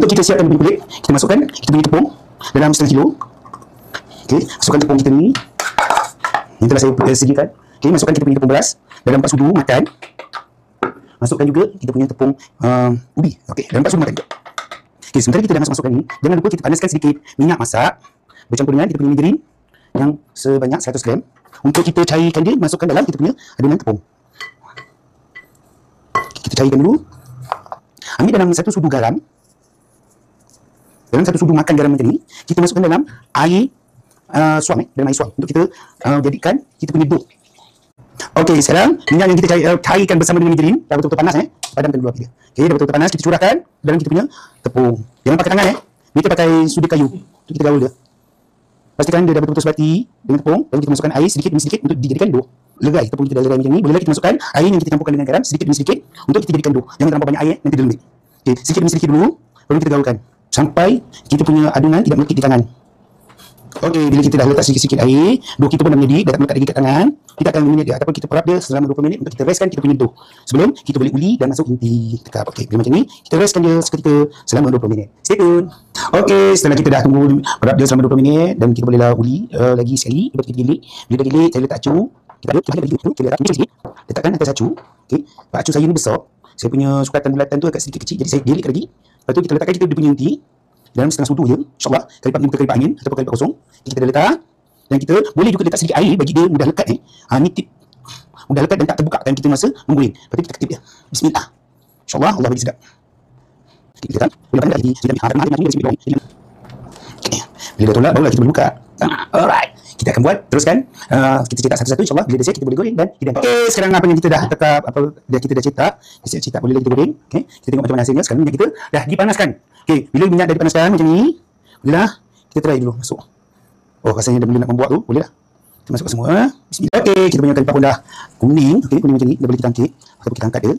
Untuk kita siapkan minyak kulit, kita masukkan kita punya tepung dalam setengah kilo. Okey, masukkan tepung kita ni. Yang telah saya sediakan. Okey, masukkan kita punya tepung beras dalam 4 sudu makan. Masukkan juga kita punya tepung ubi. Okey, dalam 4 sudu makan juga. Okey, sementara kita dah masukkan ni, jangan lupa kita panaskan sedikit minyak masak bercampur dengan kita punya margarin yang sebanyak 100 gram. Untuk kita cairkan dia, masukkan dalam kita punya adunan tepung. Okay, kita cairkan dulu. Ambil dalam 1 sudu garam. Dalam 1 sudu makan garam macam ni, kita masukkan dalam air suam, dalam air suam untuk kita jadikan kita punya dough. Okey, sekarang minyak yang kita cairkan bersama dengan margarin dah betul-betul panas padamkan dulu api dia. Okey, dah betul-betul panas, kita curahkan dalam kita punya tepung. Jangan pakai tangan kita pakai sudu kayu untuk kita gaul dia. Pastikan dia dah betul-betul sebati dengan tepung, lalu kita masukkan air sedikit demi sedikit untuk dijadikan dough. Legai, tepung kita dah legai macam ni, boleh lagi kita masukkan air yang kita campurkan dengan garam sedikit demi sedikit untuk kita jadikan dough. Jangan terlampau banyak air, nanti dia lembik. Okey, sedikit demi sedikit dulu, baru kita gaulkan sampai kita punya adunan tidak melekit di tangan. Okey, bila kita dah letak sikit-sikit air, dough kita pun dah menjadi, dah tak melekat lagi kat tangan. Kita akan minit dia ataupun kita perap dia selama 20 minit untuk kita restkan kita punya dough. Sebelum kita boleh uli dan masuk inti tekap. Okey, bila macam ni, kita restkan dia seketika selama 20 minit. Stay tune. Okey, setelah kita dah tunggu perap dia selama 20 minit dan kita bolehlah uli lagi sekali, lepas kita gilik. Bila dah gilik, saya letak acu. Kita bagi tu, kita letak sikit. Letakkan atas acu. Okey, acu saya ni besar. Saya punya sukatan bulatan tu agak sedikit kecil, jadi saya gilik lagi. Lepas tu kita letakkan kita punya inti dalam setengah sudu je, insyaAllah kali lipat kali lipat angin ataupun kali lipat kosong. Kita dah letak dan kita boleh juga letak sedikit air bagi dia mudah lekat ni tip, mudah lekat dan tak terbuka time kita masa menggoreng. Lepas tu kita ketip dia. Bismillah, insyaAllah Allah bagi sedap. Kita letak boleh pandai lagi kita ambil macam ni. Okay, bila dah tolak barulah kita boleh buka. Alright, kita akan buat teruskan. Kita cetak satu-satu, insyaAllah bila dah siap kita boleh goreng dan hidangkan. Okay, sekarang apa yang kita dah tekap, apa kita dah cetak, kita cetak boleh lagi kita goreng. Okay, kita tengok macam mana hasilnya. Sekarang minyak kita dah dipanaskan. Okay, bila minyak dah dipanaskan macam ni, bolehlah kita try dulu masuk. Oh, rasanya dah boleh nak membuat tu, boleh lah. Kita masukkan semua. Bismillah. Okay, kita punya kali lipat pun dah kuning. Okay, kuning macam ni, dah boleh kita angkit ataupun kita angkat dia.